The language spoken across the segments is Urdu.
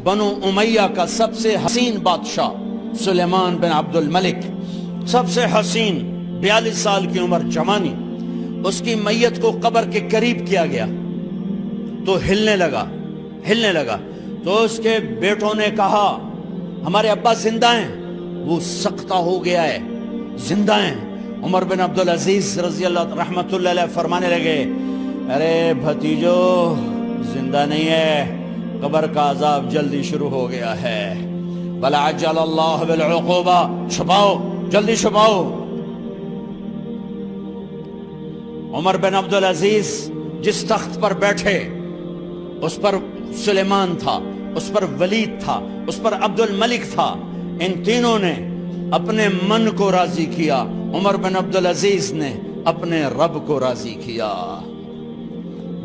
بنو امیہ کا سب سے حسین بادشاہ سلیمان بن عبد الملک، سب سے حسین، 42 سال کی عمر، جوانی، اس کی میت کو قبر کے قریب کیا گیا تو ہلنے لگا تو اس کے بیٹوں نے کہا ہمارے ابا زندہ ہیں، وہ سختہ ہو گیا ہے، زندہ ہیں۔ عمر بن عبدالعزیز رضی اللہ رحمت اللہ علیہ فرمانے لگے ارے بھتیجو زندہ نہیں ہے، قبر کا عذاب جلدی شروع ہو گیا ہے، بل عجل اللہ بالعقوبہ، چھپاؤ، جلدی چھپاؤ۔ عمر بن عبدالعزیز جس تخت پر بیٹھے اس پر سلیمان تھا، اس پر ولید تھا، اس پر عبد الملک تھا، ان تینوں نے اپنے من کو راضی کیا، عمر بن عبدالعزیز نے اپنے رب کو راضی کیا۔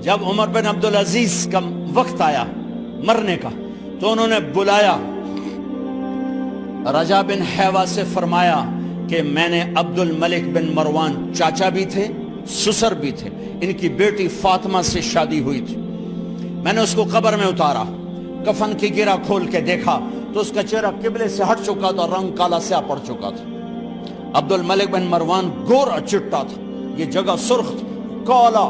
جب عمر بن عبدالعزیز کا وقت آیا مرنے کا تو انہوں نے بلایا رجا بن حیوہ سے، فرمایا کہ میں نے عبد الملک بن مروان، چاچا بھی تھے سسر بھی تھے، ان کی بیٹی فاطمہ سے شادی ہوئی تھی، میں نے اس کو قبر میں اتارا، کفن کی گرہ کھول کے دیکھا تو اس کا چہرہ قبلے سے ہٹ چکا تھا، رنگ کالا سیاہ پڑ چکا تھا۔ عبد الملک بن مروان گورا چٹا تھا، یہ جگہ سرخ تھی، کالا۔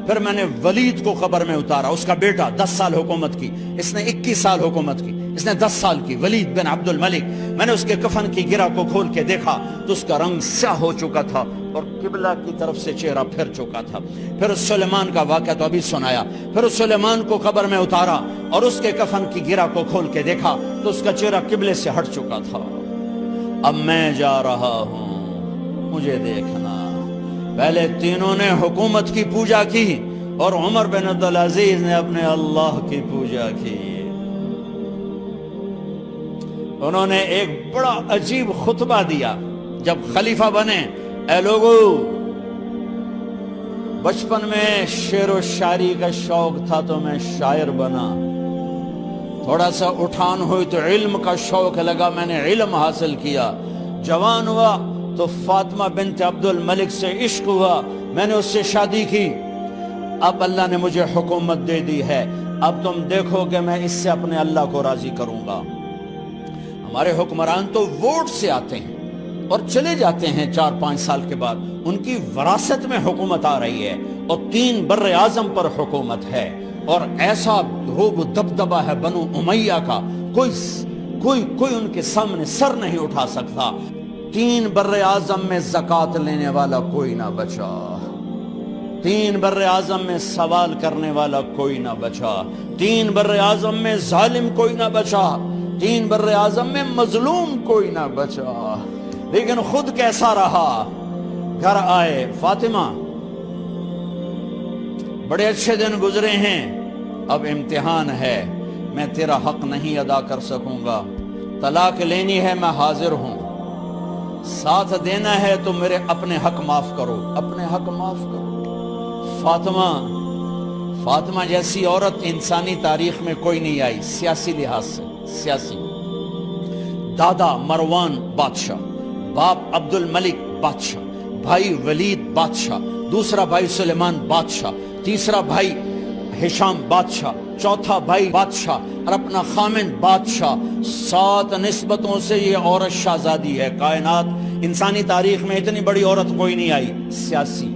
پھر میں نے ولید کو قبر میں اتارا، اس کا بیٹا 10 سال حکومت کی، اس نے 21 سال حکومت کی، اس نے 10 سال کی، ولید بن عبد الملک۔ میں نے اس کے کفن کی گرہ کو کھول کے دیکھا تو اس کا رنگ سیاہ ہو چکا تھا اور قبلہ کی طرف سے چہرہ پھر چکا تھا۔ پھر سلیمان کا واقعہ تو ابھی سنایا، پھر سلیمان کو قبر میں اتارا اور اس کے کفن کی گرہ کو کھول کے دیکھا تو اس کا چہرہ قبلے سے ہٹ چکا تھا۔ اب میں جا رہا ہوں، مجھے دیکھنا۔ پہلے تینوں نے حکومت کی پوجا کی اور عمر بن عبدالعزیز نے اپنے اللہ کی پوجا کی۔ انہوں نے ایک بڑا عجیب خطبہ دیا جب خلیفہ بنے، اے لوگو، بچپن میں شعر و شاعری کا شوق تھا تو میں شاعر بنا، تھوڑا سا اٹھان ہوئی تو علم کا شوق لگا، میں نے علم حاصل کیا، جوان ہوا تو فاطمہ بنت عبد الملک سے عشق ہوا، میں نے اس سے شادی کی، اب اللہ نے مجھے حکومت دے دی ہے، اب تم دیکھو کہ میں اس سے اپنے اللہ کو راضی کروں گا۔ ہمارے حکمران تو ووٹ سے آتے ہیں اور چلے جاتے ہیں 4-5 سال کے بعد، ان کی وراثت میں حکومت آ رہی ہے اور 3 بر اعظم پر حکومت ہے، اور ایسا روب دبدبہ ہے بنو امیہ کا، کوئی ان کے سامنے سر نہیں اٹھا سکتا۔ 3 بر اعظم میں زکوٰۃ لینے والا کوئی نہ بچا، 3 بر اعظم میں سوال کرنے والا کوئی نہ بچا، 3 بر اعظم میں ظالم کوئی نہ بچا، 3 بر اعظم میں مظلوم کوئی نہ بچا۔ لیکن خود کیسا رہا؟ گھر آئے، فاطمہ بڑے اچھے دن گزرے ہیں، اب امتحان ہے، میں تیرا حق نہیں ادا کر سکوں گا، طلاق لینی ہے میں حاضر ہوں، ساتھ دینا ہے تو میرے اپنے حق معاف کرو، اپنے حق معاف کرو۔ فاطمہ جیسی عورت انسانی تاریخ میں کوئی نہیں آئی، سیاسی لحاظ سے، سیاسی۔ دادا مروان بادشاہ، باپ عبد الملک بادشاہ، بھائی ولید بادشاہ، دوسرا بھائی سلیمان بادشاہ، تیسرا بھائی ہشام بادشاہ، چوتھا بھائی بادشاہ اور اپنا خامن بادشاہ، 7 نسبتوں سے یہ عورت شہزادی ہے۔ کائنات انسانی تاریخ میں اتنی بڑی عورت کوئی نہیں آئی، سیاسی۔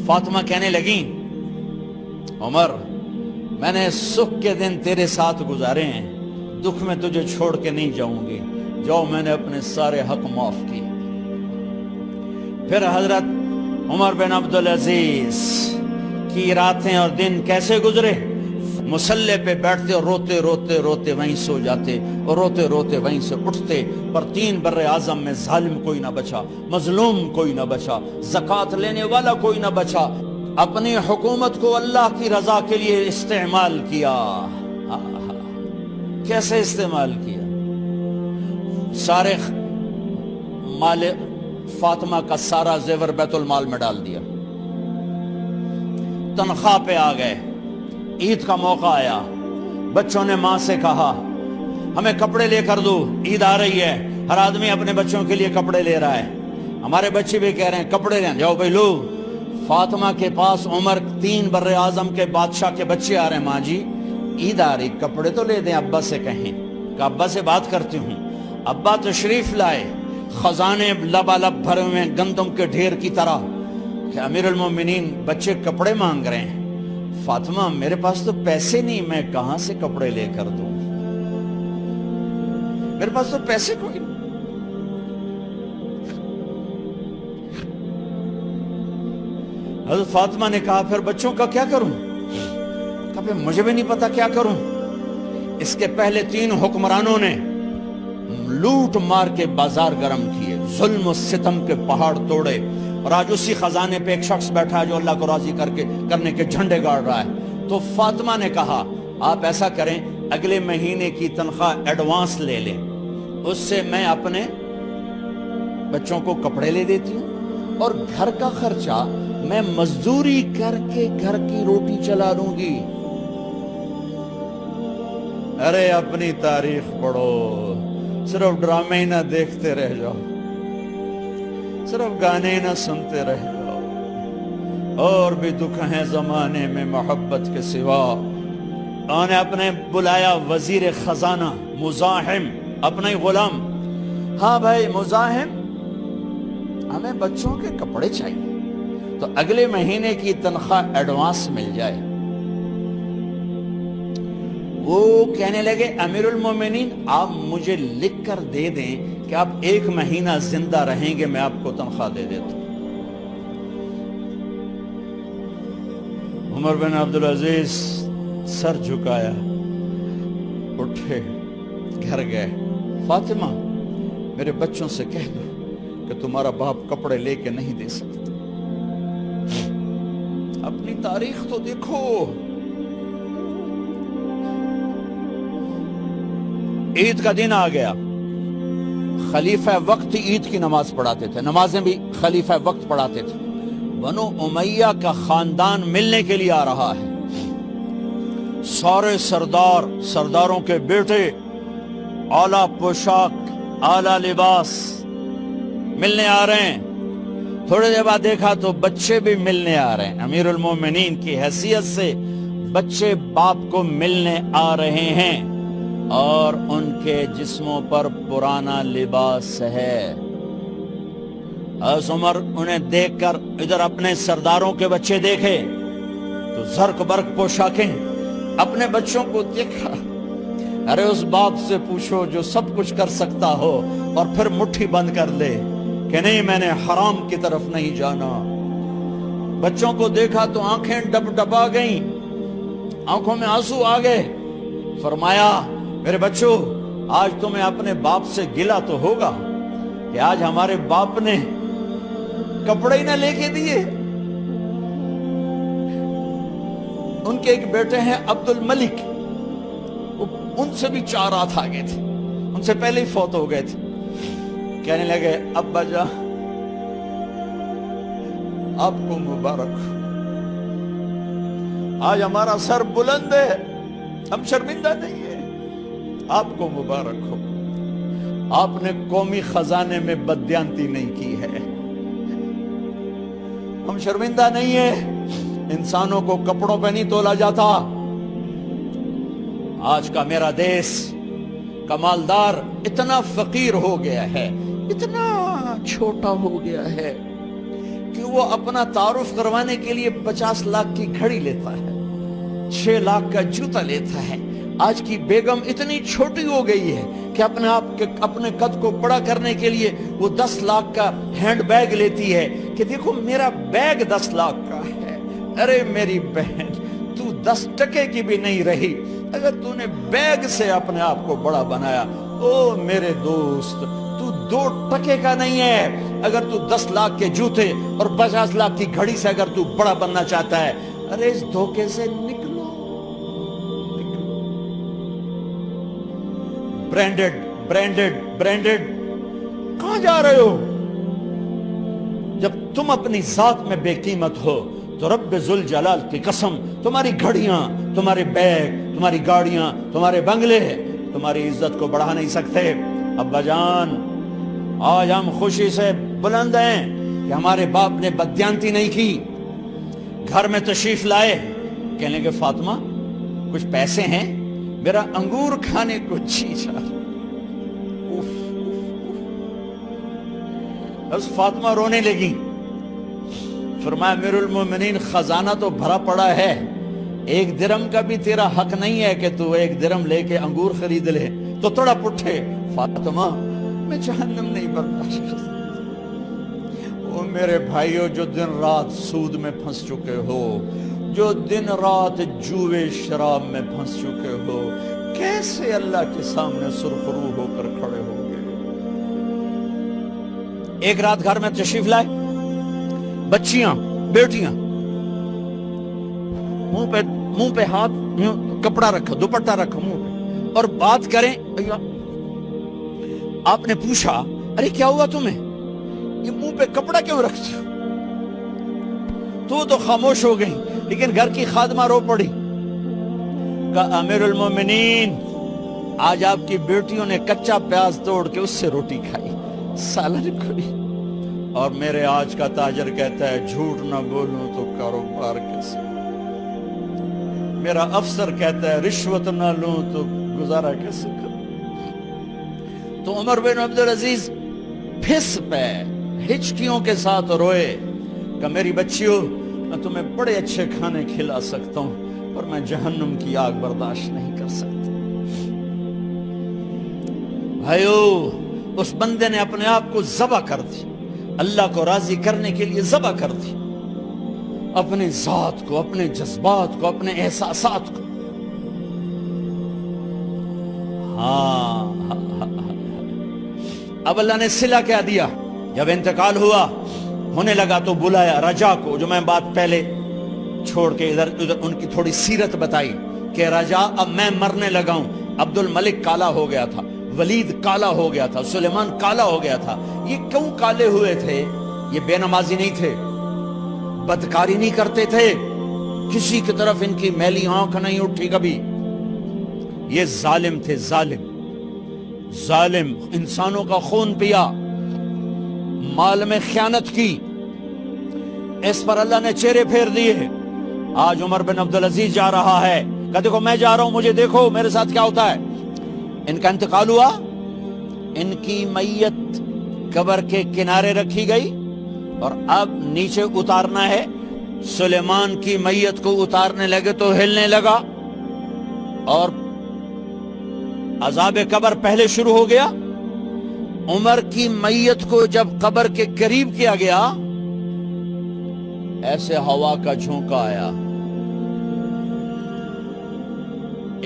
فاطمہ کہنے لگیں عمر، میں نے سکھ کے دن تیرے ساتھ گزارے ہیں، دکھ میں تجھے چھوڑ کے نہیں جاؤں گی، جو میں نے اپنے سارے حق معاف کیے۔ پھر حضرت عمر بن عبدالعزیز کی راتیں اور دن کیسے گزرے؟ مسلح پہ بیٹھتے اور روتے وہیں سو جاتے اور روتے وہیں سے اٹھتے، پر 3 بر اعظم میں ظالم کوئی نہ بچا، مظلوم کوئی نہ بچا، زکوٰۃ لینے والا کوئی نہ بچا، اپنی حکومت کو اللہ کی رضا کے لیے استعمال کیا۔ کیسے استعمال کیا؟ سارے مال فاطمہ کا سارا زیور بیت المال میں ڈال دیا، تنخواہ پہ آ گئے، عید کا موقع آیا، بچوں نے ماں سے کہا ہمیں کپڑے لے کر دو، عید آ رہی ہے، ہر آدمی اپنے بچوں کے لیے کپڑے لے رہا ہے، ہمارے بچے بھی کہہ رہے ہیں کپڑے لیں، جاؤ بھائی لو۔ فاطمہ کے پاس عمر 3 بر اعظم کے بادشاہ کے بچے آ رہے ہیں، ماں جی عید آ رہی، کپڑے تو لے دیں، ابا سے کہیں کہ ابا سے بات کرتی ہوں۔ ابا تشریف لائے، خزانے لبالب بھرے ہوئے ہیں گندم کے ڈھیر کی طرح، کہ امیر المومنین بچے کپڑے مانگ رہے ہیں۔ فاطمہ میرے پاس تو پیسے نہیں، میں کہاں سے کپڑے لے کر دوں، میرے پاس تو پیسے کوئی نہیں۔ حضرت فاطمہ نے کہا پھر بچوں کا کیا کروں؟ کہا پھر مجھے بھی نہیں پتا کیا کروں۔ اس کے پہلے 3 حکمرانوں نے لوٹ مار کے بازار گرم کیے، ظلم و ستم کے پہاڑ توڑے، اور آج اسی خزانے پہ ایک شخص بیٹھا ہے جو اللہ کو راضی کرنے کے جھنڈے گاڑ رہا ہے۔ تو فاطمہ نے کہا آپ ایسا کریں، اگلے مہینے کی تنخواہ ایڈوانس لے لیں، اس سے میں اپنے بچوں کو کپڑے لے دیتی ہوں، اور گھر کا خرچہ میں مزدوری کر کے گھر کی روٹی چلا لوں گی۔ ارے اپنی تاریخ پڑھو، صرف ڈرامے ہی نہ دیکھتے رہ جاؤ، صرف گانے ہی نہ سنتے رہ جاؤ، اور بھی دکھ ہیں زمانے میں محبت کے سوا۔ انہوں نے اپنے بلایا وزیر خزانہ مزاحم، اپنا ہی غلام، ہاں بھائی مزاحم، ہمیں بچوں کے کپڑے چاہیے، تو اگلے مہینے کی تنخواہ ایڈوانس مل جائے۔ وہ کہنے لگے امیر المومنین آپ مجھے لکھ کر دے دیں کہ آپ 1 مہینہ زندہ رہیں گے، میں آپ کو تنخواہ دے دیتا ہوں۔ عمر بن عبدالعزیز سر جھکایا، اٹھے، گھر گئے، فاطمہ میرے بچوں سے کہہ دو کہ تمہارا باپ کپڑے لے کے نہیں دے سکتا۔ اپنی تاریخ تو دیکھو، عید کا دن آ گیا، خلیفہ وقت عید کی نماز پڑھاتے تھے، نمازیں بھی خلیفہ وقت پڑھاتے تھے۔ بنو امیہ کا خاندان ملنے کے لیے آ رہا ہے، سارے سرداروں کے بیٹے اعلیٰ پوشاک، اعلیٰ لباس ملنے آ رہے ہیں۔ تھوڑے دیر بعد دیکھا تو بچے بھی ملنے آ رہے ہیں، امیر المومنین کی حیثیت سے بچے باپ کو ملنے آ رہے ہیں، اور ان کے جسموں پر پرانا لباس ہے۔ حضرت عمر انہیں دیکھ کر ادھر اپنے سرداروں کے بچے دیکھے تو زرق برق پوشاکیں، اپنے بچوں کو دیکھا۔ ارے اس باپ سے پوچھو جو سب کچھ کر سکتا ہو اور پھر مٹھی بند کر لے کہ نہیں میں نے حرام کی طرف نہیں جانا۔ بچوں کو دیکھا تو آنکھیں ڈب ڈبا گئیں، آنکھوں میں آنسو آ گئے۔ فرمایا میرے بچوں آج تمہیں اپنے باپ سے گلہ تو ہوگا کہ آج ہمارے باپ نے کپڑے ہی نہ لے کے دیے۔ ان کے ایک بیٹے ہیں عبد الملک، ان سے بھی 4 ہاتھ آگے تھے، ان سے پہلے ہی فوت ہو گئے تھے۔ کہنے لگے ابا جان آپ کو مبارک ہو، آج ہمارا سر بلند ہے، ہم شرمندہ نہیں ہیں، آپ کو مبارک ہو، آپ نے قومی خزانے میں بددیانتی نہیں کی ہے، ہم شرمندہ نہیں ہیں، انسانوں کو کپڑوں پہ نہیں تولا جاتا۔ آج کا میرا دیس کا مالدار اتنا فقیر ہو گیا ہے، اتنا چھوٹا ہو گیا ہے کہ وہ اپنا تعارف کروانے کے لیے 50 لاکھ کی گھڑی لیتا ہے، 6 لاکھ کا جوتا لیتا ہے۔ آج کی بیگم اتنی چھوٹی ہو گئی ہے کہ اپنے قد کو بڑا کرنے کے لیے وہ 10 لاکھ کا ہینڈ بیگ لیتی ہے کہ دیکھو میرا بیگ 10 لاکھ کا ہے۔ ارے میری بہن تو 10 ٹکے کی بھی نہیں رہی اگر تو نے بیگ سے اپنے آپ کو بڑا بنایا۔ او میرے دوست تو 2 ٹکے کا نہیں ہے اگر تو 10 لاکھ کے جوتے اور 50 لاکھ کی گھڑی سے اگر تو بڑا بننا چاہتا ہے۔ ارے اس دھوکے سے نکلو۔ برینڈڈ کہاں جا رہے ہو؟ جب تم اپنی ذات میں بے قیمت ہو تو رب ذوالجلال کی قسم تمہاری گھڑیاں، تمہارے بیگ، تمہاری گاڑیاں، تمہارے بنگلے تمہاری عزت کو بڑھا نہیں سکتے۔ ابا جان آج ہم خوشی سے بلند ہیں کہ ہمارے باپ نے بددیانتی نہیں کی۔ گھر میں تشریف لائے، کہنے لگے فاطمہ کچھ پیسے ہیں، میرا انگور کھانے کو جی چاہ رہا۔ بس فاطمہ رونے لگی، فرمایا امیر المومنین خزانہ تو بھرا پڑا ہے، 1 درم کا بھی تیرا حق نہیں ہے کہ تو 1 درم لے کے انگور خرید لے۔ تو تڑپ اٹھے، فاطمہ میں جہنم نہیں برداشت کر سکتا۔ وہ میرے بھائیو جو دن رات سود میں پھنس چکے ہو، جو دن رات جوے شراب میں پھنس چکے ہو، کیسے اللہ کے سامنے سرخرو ہو کر کھڑے ہو گے؟ ایک رات گھر میں تشریف لائے، بچیاں بیٹیاں، منہ پہ ہاتھ، کپڑا رکھا، دوپٹہ رکھا منہ پہ، اور بات کریں۔ آپ نے پوچھا ارے کیا ہوا تمہیں، یہ منہ پہ کپڑا کیوں رکھتی ہو؟ تو خاموش ہو گئی، لیکن گھر کی خادمہ رو پڑی، کہا امیر المومنین آج آپ کی بیٹیوں نے کچا پیاز توڑ کے اس سے روٹی کھائی، سالن کھائی، اور میرے آج کا تاجر کہتا ہے جھوٹ نہ بولوں تو کاروبار کیسے، میرا افسر کہتا ہے رشوت نہ لوں تو گزارا کیسے کروں۔ تو عمر بن عبدالعزیز پھس پہ ہچکیوں کے ساتھ روئے کہ میری بچیوں میں تمہیں بڑے اچھے کھانے کھلا سکتا ہوں، پر میں جہنم کی آگ برداشت نہیں کر سکتا۔ بھائیو، اس بندے نے اپنے آپ کو ذبح کر دی، اللہ کو راضی کرنے کے لیے ذبح کر دی، اپنے ذات کو، اپنے جذبات کو، اپنے احساسات کو۔ اب اللہ نے صلہ کیا دیا، جب انتقال ہوا ہونے لگا تو بلایا رجا کو، جو میں بات پہلے چھوڑ کے ادھر ان کی تھوڑی سیرت بتائی کہ رجا اب میں مرنے لگا ہوں۔ عبد الملک کالا ہو گیا تھا، ولید کالا ہو گیا تھا، سلیمان کالا ہو گیا تھا۔ یہ کیوں کالے ہوئے تھے؟ یہ بے نمازی نہیں تھے، بدکاری نہیں کرتے تھے، کسی کی طرف ان کی میلی آنکھ نہیں اٹھی کبھی۔ یہ ظالم تھے، ظالم، انسانوں کا خون پیا، مال میں خیانت کی، اس پر اللہ نے چہرے پھیر دیے۔ آج عمر بن عبدالعزیز جا رہا ہے کہ دیکھو میں جا رہا ہوں، مجھے دیکھو میرے ساتھ کیا ہوتا ہے۔ ان کا انتقال ہوا، ان کی میت قبر کے کنارے رکھی گئی، اور اب نیچے اتارنا ہے۔ سلیمان کی میت کو اتارنے لگے تو ہلنے لگا، اور عذاب قبر پہلے شروع ہو گیا۔ عمر کی میت کو جب قبر کے قریب کیا گیا، ایسے ہوا کا جھونکا آیا،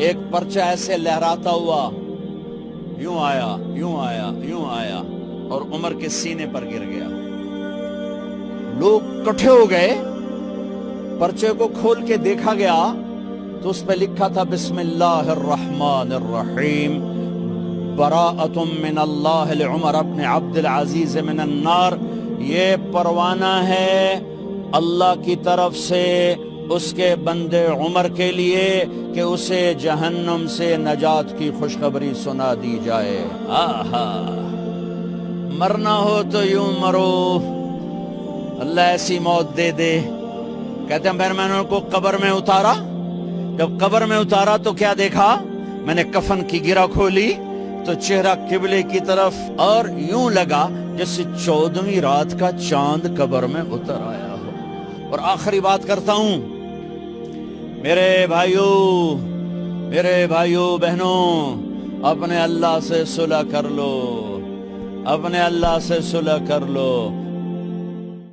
ایک پرچہ ایسے لہراتا ہوا یوں آیا، یوں آیا، یوں آیا، اور عمر کے سینے پر گر گیا۔ لوگ کٹھے ہو گئے، پرچے کو کھول کے دیکھا گیا تو اس پہ لکھا تھا بسم اللہ الرحمن الرحیم، براءۃ من اللہ لعمر ابن عبد العزیز من النار۔ یہ پروانہ ہے اللہ کی طرف سے اس کے بندے عمر کے لیے کہ اسے جہنم سے نجات کی خوشخبری سنا دی جائے۔ آہا، مرنا ہو تو یوں مرو، اللہ ایسی موت دے دے۔ کہتے ہیں پھر میں نے ان کو قبر میں اتارا، جب قبر میں اتارا تو کیا دیکھا؟ میں نے کفن کی گرہ کھولی تو چہرہ قبلے کی طرف، اور یوں لگا جیسے 14ویں رات کا چاند قبر میں اتر آیا ہو۔ اور آخری بات کرتا ہوں، میرے بھائیوں بہنوں، اپنے اللہ سے صلح کر لو، اپنے اللہ سے صلح کر لو۔